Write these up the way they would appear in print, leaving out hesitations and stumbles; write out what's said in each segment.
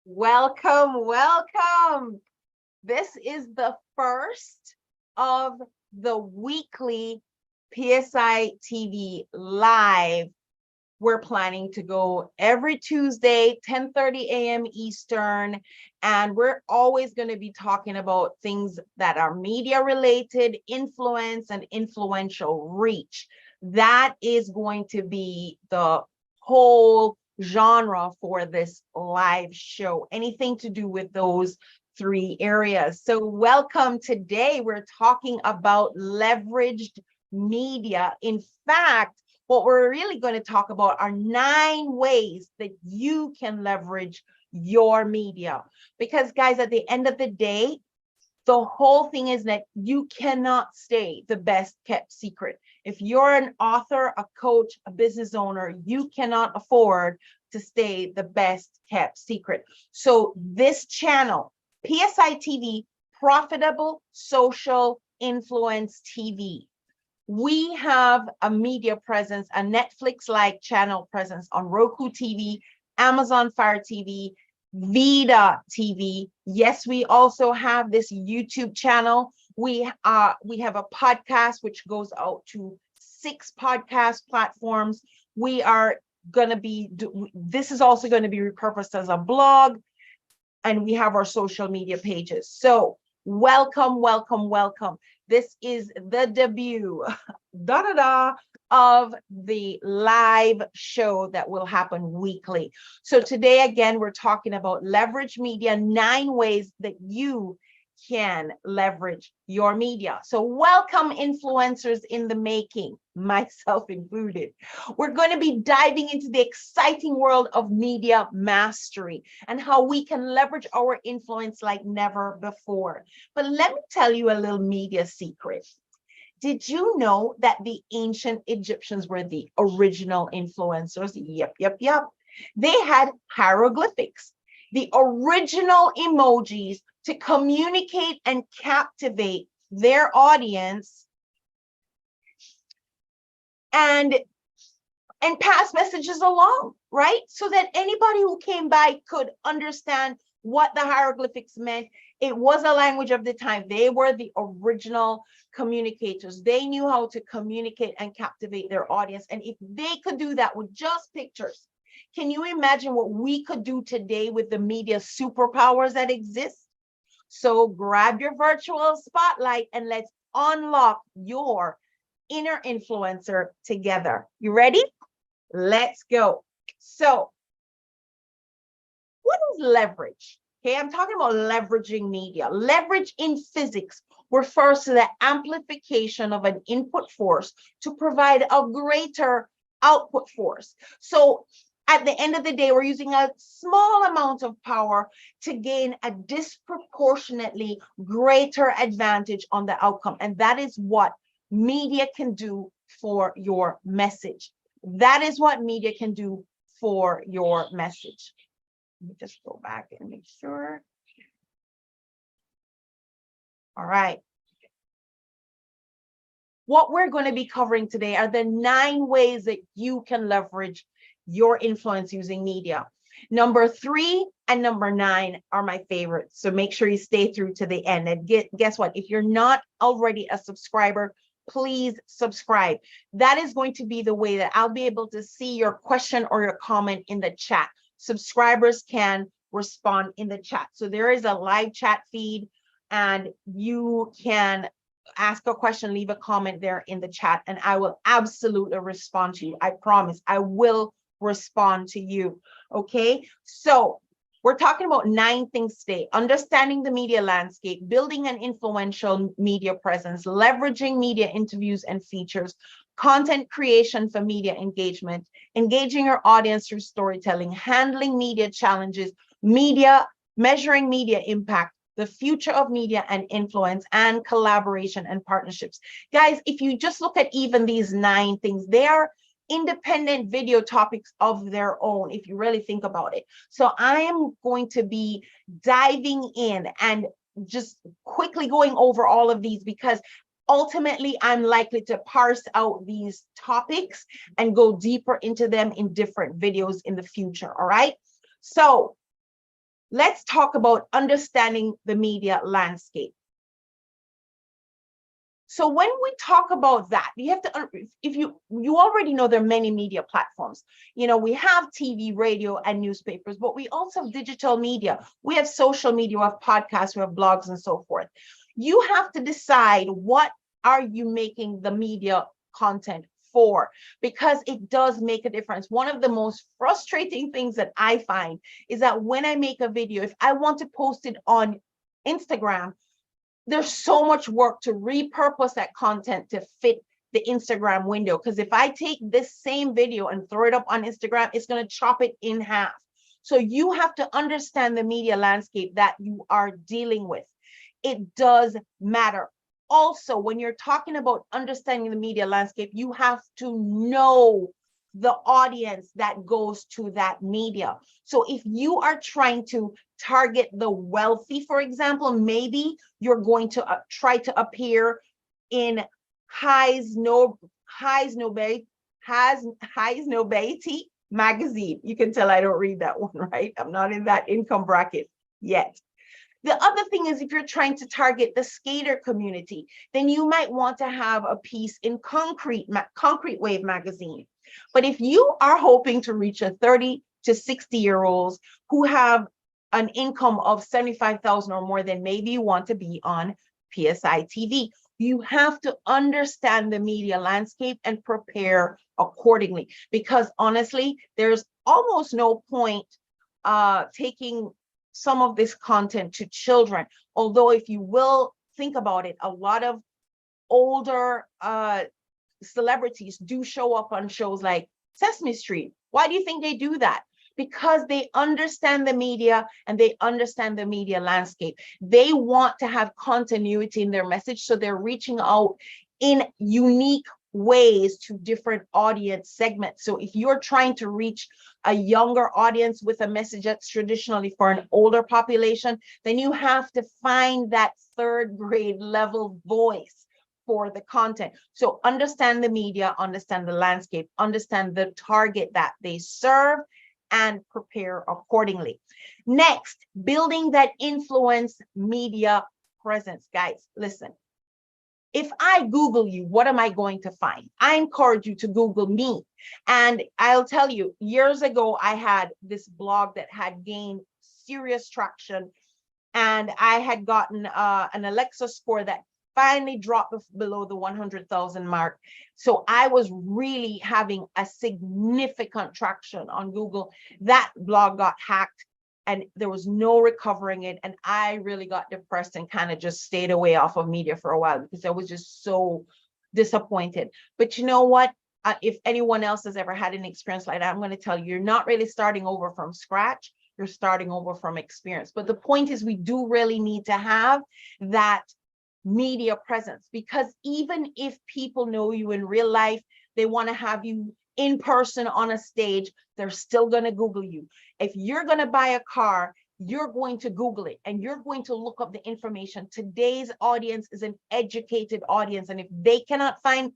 Welcome, welcome. This is the first of the weekly PSI TV live. We're planning to go every Tuesday, 10:30 a.m. Eastern, and we're always going to be talking about things that are media related, influence, and influential reach. That is going to be the whole genre for this live show, anything to do with those three areas. So welcome. Today we're talking about leveraged media. In fact, what we're really going to talk about are 9 ways that you can leverage your media. Because guys, at the end of the day, the whole thing is that you cannot stay the best kept secret. If you're an author, a coach, a business owner, you cannot afford to stay the best kept secret. So this channel, PSI TV, Profitable Social Influence TV. We have a media presence, a Netflix-like channel presence on Roku TV, Amazon Fire TV, Vida TV. Yes, we also have this YouTube channel. We have a podcast which goes out to 6 podcast platforms. We are going to be, this is also going to be repurposed as a blog, and we have our social media pages. So welcome, welcome, welcome. This is the debut of the live show that will happen weekly. So today, again, we're talking about leverage media, 9 ways that you can leverage your media. So welcome, influencers in the making, myself included. We're going to be diving into the exciting world of media mastery and how we can leverage our influence like never before. But let me tell you a little media secret. Did you know that the ancient Egyptians were the original influencers? Yep. They had hieroglyphics, the original emojis to communicate and captivate their audience and pass messages along, right? So that anybody who came by could understand what the hieroglyphics meant. It was a language of the time. They were the original communicators. They knew how to communicate and captivate their audience. And if they could do that with just pictures, can you imagine what we could do today with the media superpowers that exist? So grab your virtual spotlight and let's unlock your inner influencer together. You ready? Let's go. So what is leverage? Okay, I'm talking about leveraging media. Leverage in physics refers to the amplification of an input force to provide a greater output force. So at the end of the day, we're using a small amount of power to gain a disproportionately greater advantage on the outcome. And that is what media can do for your message. That is what media can do for your message. Let me just go back and make sure. All right. What we're going to be covering today are the 9 ways that you can leverage your influence using media. Number 3 and number 9 are my favorites. So make sure you stay through to the end. And guess what? If you're not already a subscriber, please subscribe. That is going to be the way that I'll be able to see your question or your comment in the chat. Subscribers can respond in the chat. So there is a live chat feed and you can ask a question, leave a comment there in the chat, and I will absolutely respond to you. I promise I will respond to you. Okay, so we're talking about 9 things today: understanding the media landscape, building an influential media presence, leveraging media interviews and features, content creation for media engagement, engaging your audience through storytelling, handling media challenges, measuring media impact, the future of media and influence, and collaboration and partnerships. Guys, if you just look at even these 9 things, they are independent video topics of their own, if you really think about it. So I am going to be diving in and just quickly going over all of these because ultimately I'm likely to parse out these topics and go deeper into them in different videos in the future. All right. So let's talk about understanding the media landscape. So when we talk about that, you have to, if you already know there are many media platforms. You know, we have TV, radio, and newspapers, but we also have digital media. We have social media, we have podcasts, we have blogs, and so forth. You have to decide, what are you making the media content for? Because it does make a difference. One of the most frustrating things that I find is that when I make a video, if I want to post it on Instagram, there's so much work to repurpose that content to fit the Instagram window. Because if I take this same video and throw it up on Instagram, it's going to chop it in half. So you have to understand the media landscape that you are dealing with. It does matter. Also, when you're talking about understanding the media landscape, you have to know the audience that goes to that media. So if you are trying to target the wealthy, for example, maybe you're going to try to appear in Highs Nobility magazine. You can tell I don't read that one, right? I'm not in that income bracket yet. The other thing is, if you're trying to target the skater community, then you might want to have a piece in Concrete Wave magazine. But if you are hoping to reach a 30 to 60-year-olds who have an income of 75,000 or more, then maybe you want to be on PSI TV. You have to understand the media landscape and prepare accordingly, because honestly, there's almost no point taking some of this content to children. Although if you will think about it, a lot of older celebrities do show up on shows like Sesame Street. Why do you think they do that? Because they understand the media and they understand the media landscape. They want to have continuity in their message, so they're reaching out in unique ways to different audience segments. So if you're trying to reach a younger audience with a message that's traditionally for an older population, then you have to find that third grade level voice for the content. So understand the media, understand the landscape, understand the target that they serve, and prepare accordingly. Next, building that influence media presence. Guys, listen. If I Google you, what am I going to find? I encourage you to Google me. And I'll tell you, years ago, I had this blog that had gained serious traction. And I had gotten an Alexa score that finally dropped below the 100,000 mark. So I was really having a significant traction on Google. That blog got hacked and there was no recovering it. And I really got depressed and kind of just stayed away off of media for a while because I was just so disappointed. But you know what? If anyone else has ever had an experience like that, I'm going to tell you, you're not really starting over from scratch. You're starting over from experience. But the point is, we do really need to have that media presence, because even if people know you in real life, they want to have you in person on a stage, they're still going to Google you. If you're going to buy a car, you're going to Google it and you're going to look up the information. Today's audience is an educated audience. And if they cannot find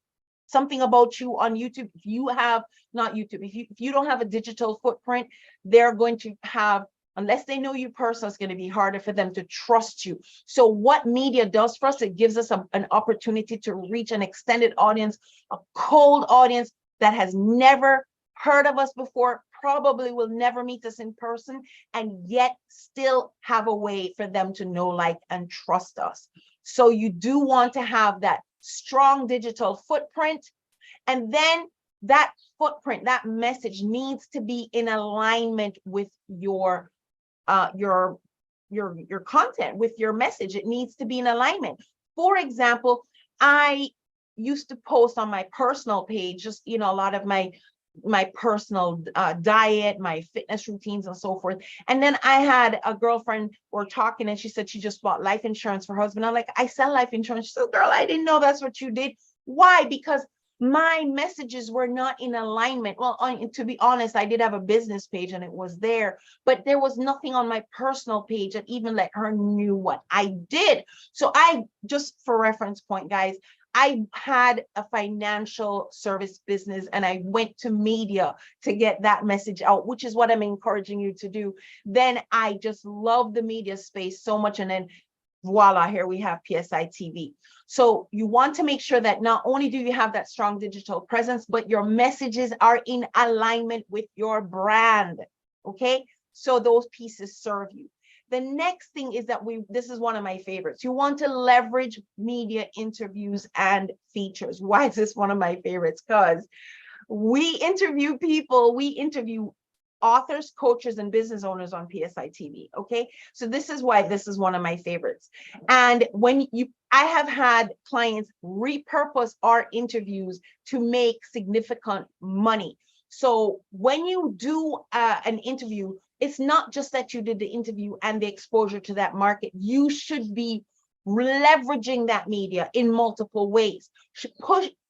something about you on YouTube, if you have not YouTube, if you don't have a digital footprint, they're going to have, unless they know you personally, it's going to be harder for them to trust you. So what media does for us, it gives us an opportunity to reach an extended audience, a cold audience that has never heard of us before, probably will never meet us in person, and yet still have a way for them to know, like, and trust us. So you do want to have that strong digital footprint. And then that footprint, that message needs to be in alignment with your content, with your message. It needs to be in alignment. For example, I used to post on my personal page, just, you know, a lot of my personal diet, my fitness routines and so forth. And then I had a girlfriend, we're talking, and she said she just bought life insurance for her husband. I'm like, I sell life insurance. She said, girl, I didn't know that's what you did. Why? Because my messages were not in alignment. Well, to be honest, I did have a business page and it was there, but there was nothing on my personal page that even let her knew what I did. So I, just for reference point, guys, I had a financial service business and I went to media to get that message out, which is what I'm encouraging you to do. Then I just love the media space so much. And then voila, here we have PSI TV. So you want to make sure that not only do you have that strong digital presence, but your messages are in alignment with your brand. Okay, so those pieces serve you. The next thing is that this is one of my favorites. You want to leverage media interviews and features. Why is this one of my favorites? Because we interview people, we interview authors, coaches, and business owners on PSI TV. Okay, so this is why this is one of my favorites. And I have had clients repurpose our interviews to make significant money. So when you do an interview, it's not just that you did the interview and the exposure to that market. You should be leveraging that media in multiple ways. Should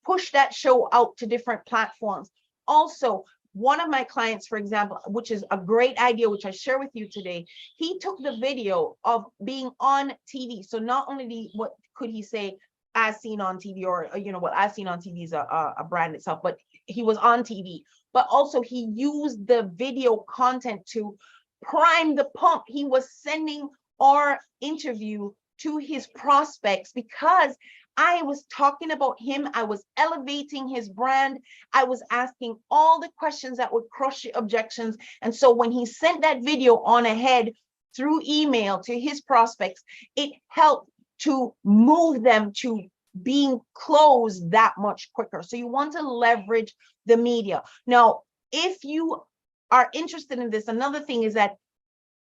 push that show out to different platforms. Also, one of my clients, for example, which is a great idea, which I share with you today, he took the video of being on TV. So not only what could he say, as seen on TV, or what as seen on TV is a brand itself, but he was on TV. But also he used the video content to prime the pump. He was sending our interview to his prospects because I was talking about him. I was elevating his brand. I was asking all the questions that would crush the objections. And so when he sent that video on ahead through email to his prospects, it helped to move them to being closed that much quicker. So you want to leverage the media. Now, if you are interested in this, another thing is that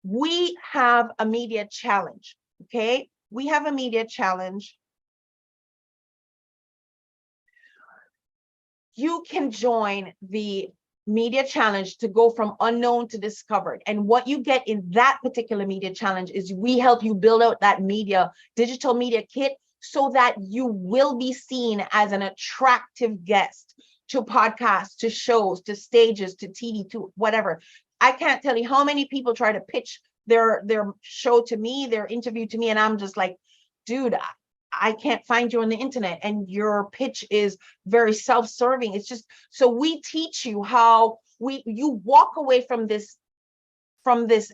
we have a media challenge. Okay, we have a media challenge. You can join the media challenge to go from unknown to discovered. And what you get in that particular media challenge is we help you build out that digital media kit so that you will be seen as an attractive guest to podcasts, to shows, to stages, to TV, to whatever. I can't tell you how many people try to pitch their show to me, their interview to me, and I'm just like, dude, I can't find you on the internet, and your pitch is very self-serving. It's just, so we teach you how you walk away from this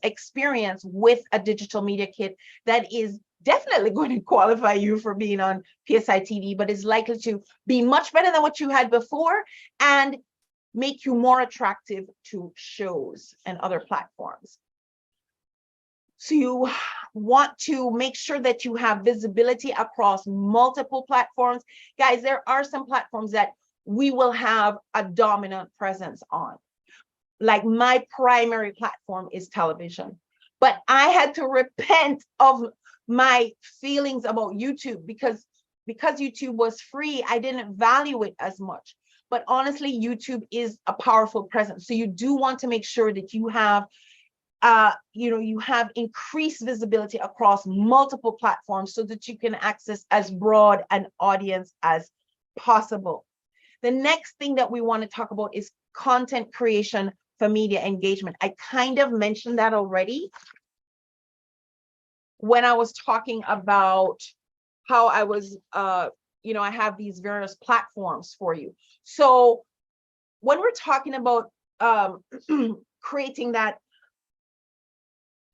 experience with a digital media kit that is definitely going to qualify you for being on PSI TV, but is likely to be much better than what you had before and make you more attractive to shows and other platforms. So you want to make sure that you have visibility across multiple platforms. Guys, there are some platforms that we will have a dominant presence on. Like my primary platform is television, but I had to repent of my feelings about YouTube because YouTube was free. I didn't value it as much. But honestly, YouTube is a powerful presence. So you do want to make sure that you have you have increased visibility across multiple platforms so that you can access as broad an audience as possible. The next thing that we want to talk about is content creation for media engagement. I kind of mentioned that already when I was talking about how I was, I have these various platforms for you. So when we're talking about creating that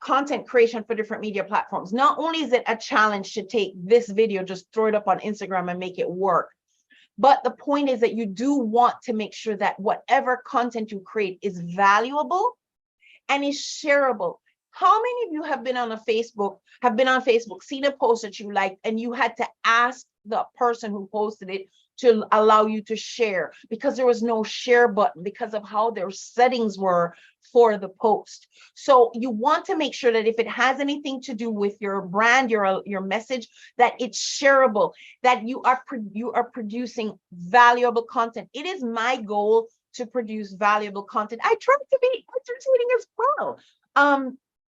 content creation for different media platforms, not only is it a challenge to take this video, just throw it up on Instagram and make it work, but the point is that you do want to make sure that whatever content you create is valuable and is shareable. How many of you have been on Facebook, seen a post that you liked, and you had to ask the person who posted it to allow you to share because there was no share button because of how their settings were for the post? So you want to make sure that if it has anything to do with your brand, your message, that it's shareable, that you are producing valuable content. It is my goal to produce valuable content. I try to be entertaining as well.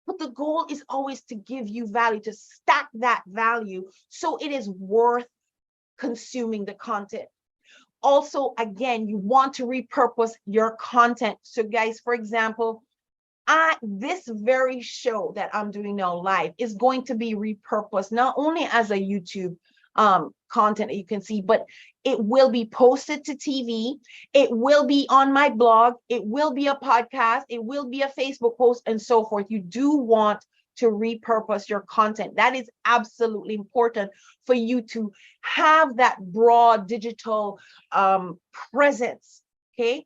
But the goal is always to give you value, to stack that value so it is worth consuming the content. Also, again, you want to repurpose your content. So guys, for example, this very show that I'm doing now live is going to be repurposed not only as a YouTube content that you can see, but it will be posted to TV. It will be on my blog. It will be a podcast. It will be a Facebook post and so forth. You do want to repurpose your content. That is absolutely important for you to have that broad digital presence. Okay.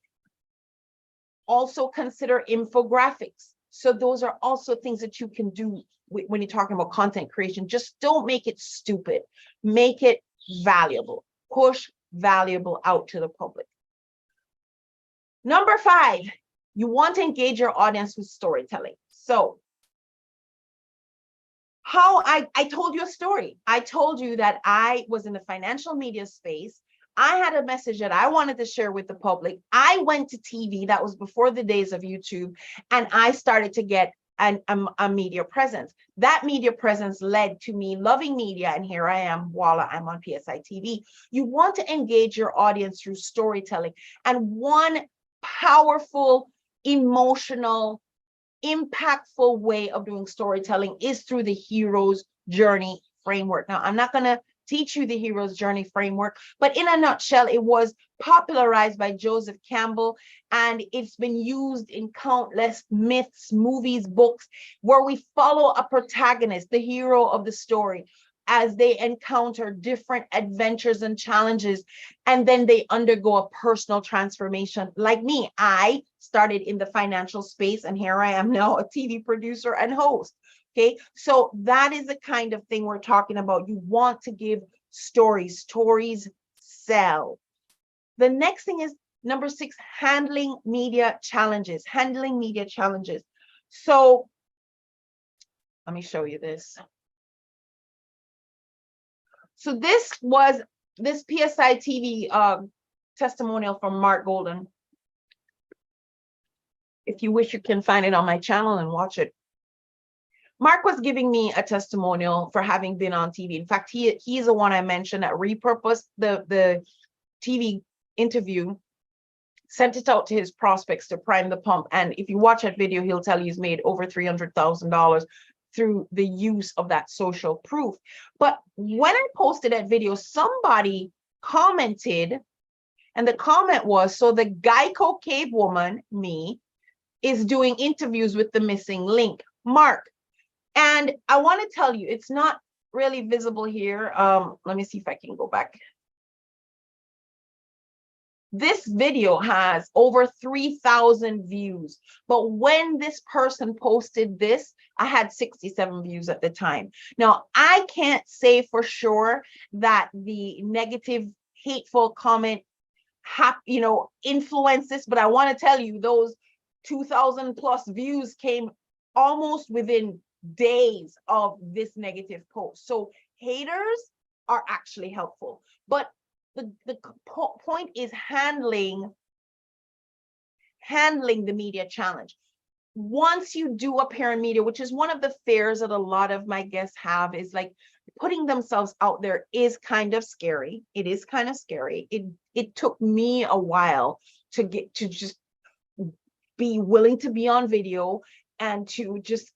Also consider infographics. So those are also things that you can do when you're talking about content creation. Just don't make it stupid. Make it valuable. Push valuable out to the public. Number 5, you want to engage your audience with storytelling. So how I told you a story. I told you that I was in the financial media space. I had a message that I wanted to share with the public. I went to TV. That was before the days of YouTube. And I started to get a media presence. That media presence led to me loving media. And here I am, voila, I'm on PSI TV. You want to engage your audience through storytelling. And one powerful, emotional, impactful way of doing storytelling is through the hero's journey framework. Now, I'm not going to teach you the hero's journey framework, but in a nutshell, it was popularized by Joseph Campbell, and it's been used in countless myths, movies, books, where we follow a protagonist, the hero of the story, as they encounter different adventures and challenges, and then they undergo a personal transformation. Like me, I started in the financial space, and here I am now, a TV producer and host. Okay, so that is the kind of thing we're talking about. You want to give stories. Stories sell. The next thing is number 6, handling media challenges. Handling media challenges. So let me show you this. So this was this PSI TV testimonial from Mark Golden. If you wish, you can find it on my channel and watch it. Mark was giving me a testimonial for having been on TV. In fact, he's the one I mentioned that repurposed the TV interview, sent it out to his prospects to prime the pump. And if you watch that video, he'll tell you he's made over $300,000 through the use of that social proof. But when I posted that video, somebody commented, and the comment was, so the Geico cave woman, me, is doing interviews with the missing link, Mark. And I want to tell you, it's not really visible here. Let me see if I can go back. This video has over 3,000 views. But when this person posted this, I had 67 views at the time. Now, I can't say for that the negative, hateful comment, influenced this, but I want to tell you those 2,000 plus views came almost within days of this negative post. So haters are actually helpful, but the point is handling the media challenge. Once you do appear in media, which is one of the fears that a lot of my guests have, is like putting themselves out there is kind of scary. It is kind of scary. It took me a while to get to just be willing to be on video and to just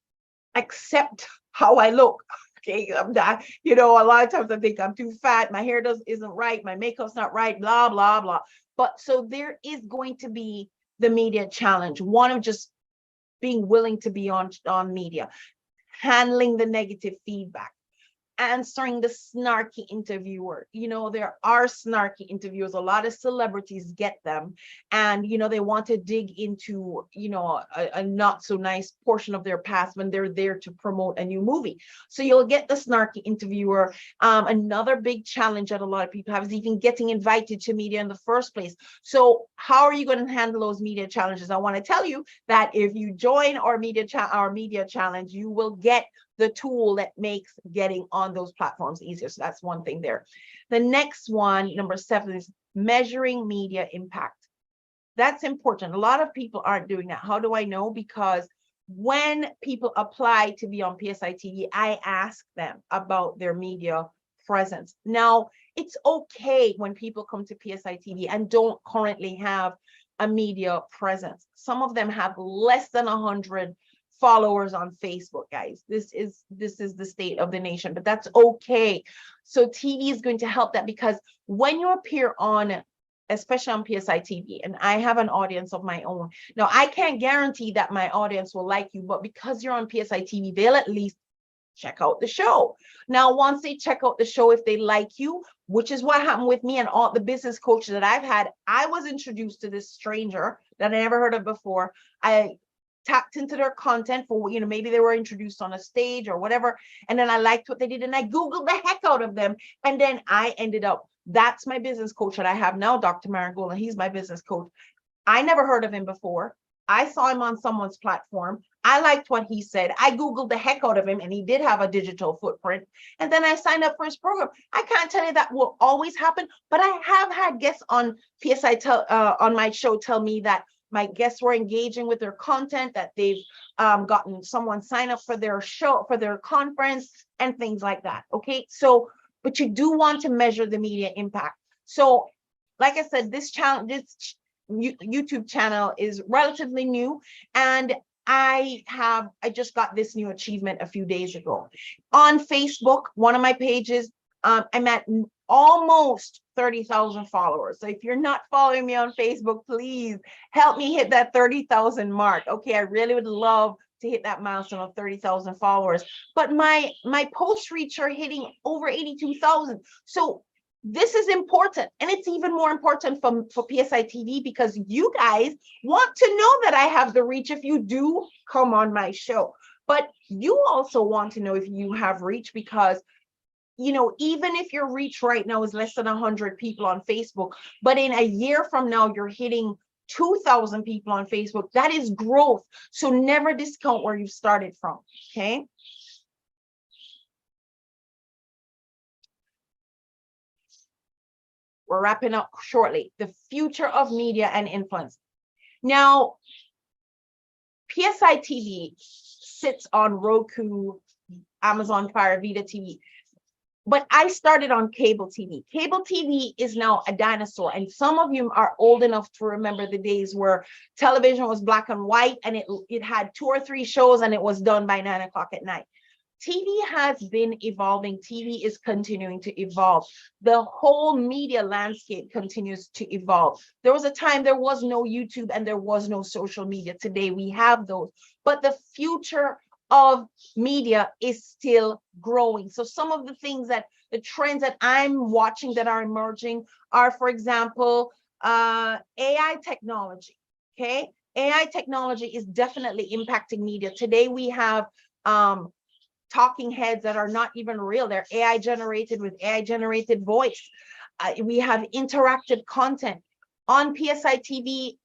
accept how I look. Okay, I'm not, a lot of times I think I'm too fat, my hair isn't right, my makeup's not right, blah, blah, blah. But so there is going to be the media challenge, one of just being willing to be on media, handling the negative feedback, answering the snarky interviewer. There are snarky interviewers. A lot of celebrities get them, and they want to dig into a not so nice portion of their past when they're there to promote a new movie. So you'll get the snarky interviewer. Another big challenge that a lot of people have is even getting invited to media in the first place. So how are you going to handle those media challenges? I want to tell you that if you join our media challenge, you will get the tool that makes getting on those platforms easier. So that's one thing there. The next one, number 7, is measuring media impact. That's important. A lot of people aren't doing that. How do I know? Because when people apply to be on PSI TV, I ask them about their media presence. Now, it's okay when people come to PSI TV and don't currently have a media presence. Some of them have less than 100 followers on Facebook, guys. This is the state of the nation, but that's okay. So TV is going to help that, because when you appear on, especially on PSI TV, and I have an audience of my own. Now, I can't guarantee that my audience will like you, but because you're on PSI TV, they'll at least check out the show. Now, once they check out the show, if they like you, which is what happened with me and all the business coaches that I've had, I was introduced to this stranger that I never heard of before. I tapped into their content for, maybe they were introduced on a stage or whatever. And then I liked what they did and I Googled the heck out of them. And then I ended up, that's my business coach that I have now, Dr. Marigold, and he's my business coach. I never heard of him before. I saw him on someone's platform. I liked what he said. I Googled the heck out of him, and he did have a digital footprint. And then I signed up for his program. I can't tell you that will always happen, but I have had guests on PSI on my show tell me that my guests were engaging with their content, that they've gotten someone sign up for their show, for their conference, and things like that. Okay, so, but you do want to measure the media impact. So, like I said, this channel, this YouTube channel is relatively new, and I just got this new achievement a few days ago. On Facebook, one of my pages, I'm at almost 30,000 followers. So if you're not following me on Facebook, please help me hit that 30,000 mark. Okay, I really would love to hit that milestone of 30,000 followers. But my post reach are hitting over 82,000. So this is important, and it's even more important for PSI TV, because you guys want to know that I have the reach if you do come on my show. But you also want to know if you have reach, because even if your reach right now is less than 100 people on Facebook, but in a year from now you're hitting 2,000 people on Facebook, that is growth. So never discount where you started from. Okay. We're wrapping up shortly. The future of media and influence. Now, PSI TV sits on Roku, Amazon Fire, Vita TV. But I started on cable TV. Cable TV is now a dinosaur. And some of you are old enough to remember the days where television was black and white, and it had 2 or 3 shows, and it was done by 9 o'clock at night. TV has been evolving. TV is continuing to evolve. The whole media landscape continues to evolve. There was a time there was no YouTube and there was no social media. Today we have those. But the future of media is still growing. So some of the things the trends that I'm watching that are emerging are, for example, AI technology. Okay, AI technology is definitely impacting media. Today we have talking heads that are not even real. They're AI generated with AI generated voice. We have interactive content on PSI TV.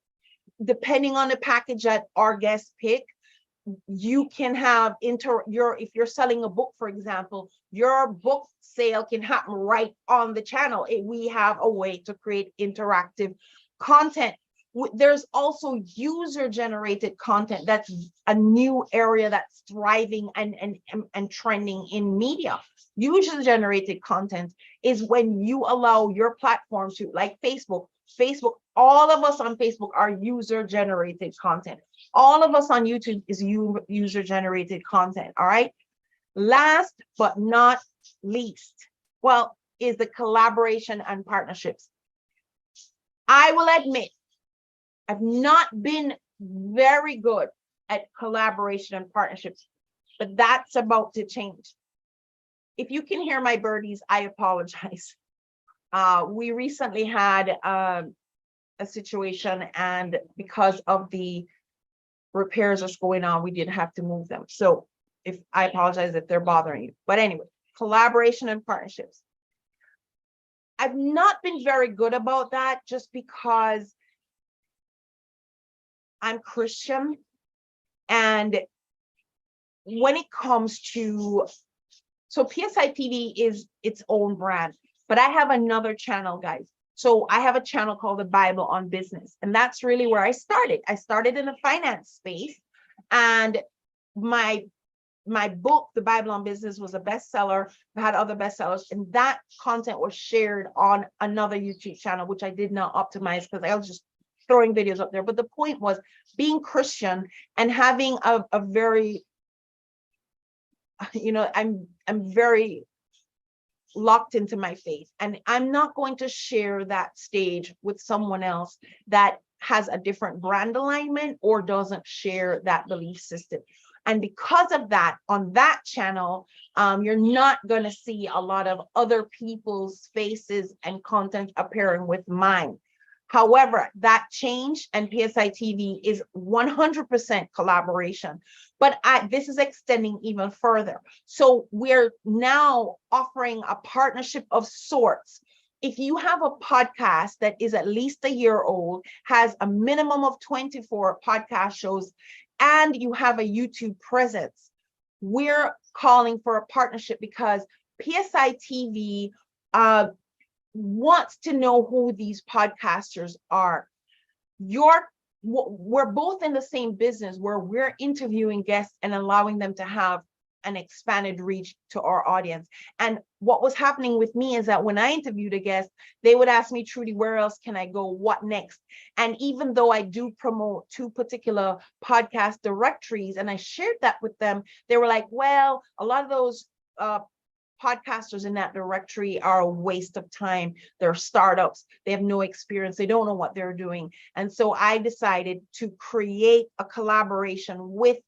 Depending on the package that our guests pick, you can have if you're selling a book, for example, your book sale can happen right on the channel. We have a way to create interactive content. There's also user-generated content. That's a new area that's thriving and trending in media. User-generated content is when you allow your platform to, like Facebook, all of us on Facebook are user-generated content. All of us on YouTube is user-generated content, all right? Last but not least, well, is the collaboration and partnerships. I will admit, I've not been very good at collaboration and partnerships, but that's about to change. If you can hear my birdies, I apologize. We recently had a situation, and because of the repairs that's going on, we did have to move them. So I apologize if they're bothering you. But anyway, collaboration and partnerships. I've not been very good about that, just because I'm Christian, and when it comes to, so PSI TV is its own brand, but I have another channel, guys. So I have a channel called The Bible on Business, and that's really where I started. I started in the finance space, and my book, The Bible on Business, was a bestseller. I had other bestsellers, and that content was shared on another YouTube channel, which I did not optimize because I was just throwing videos up there. But the point was being Christian and having a very, you know, I'm very locked into my faith, and I'm not going to share that stage with someone else that has a different brand alignment or doesn't share that belief system. And because of that, on that channel, you're not going to see a lot of other people's faces and content appearing with mine. However, that changed, and PSI TV is 100% collaboration. But this is extending even further. So we're now offering a partnership of sorts. If you have a podcast that is at least a year old, has a minimum of 24 podcast shows, and you have a YouTube presence, we're calling for a partnership because PSI TV wants to know who these podcasters are. We're both in the same business where we're interviewing guests and allowing them to have an expanded reach to our audience. And what was happening with me is that when I interviewed a guest, they would ask me, Trudy, where else can I go? What next? And even though I do promote 2 particular podcast directories, and I shared that with them, they were like, well, a lot of those podcasters in that directory are a waste of time. They're startups. They have no experience. They don't know what they're doing. And so I decided to create a collaboration with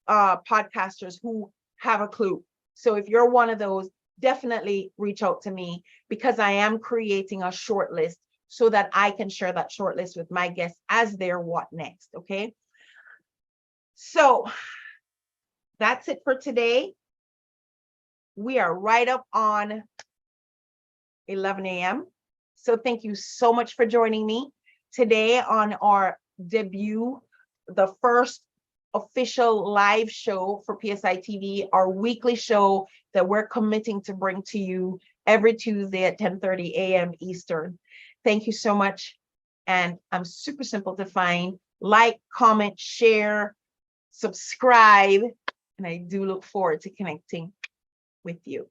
podcasters who have a clue. So if you're one of those, definitely reach out to me, because I am creating a short list so that I can share that short list with my guests as their what next. Okay. So that's it for today. We are right up on 11 a.m. So thank you so much for joining me today on our debut, the first official live show for PSI TV, our weekly show that we're committing to bring to you every Tuesday at 10:30 a.m. Eastern. Thank you so much. And I'm super simple to find. Like, comment, share, subscribe. And I do look forward to connecting with you.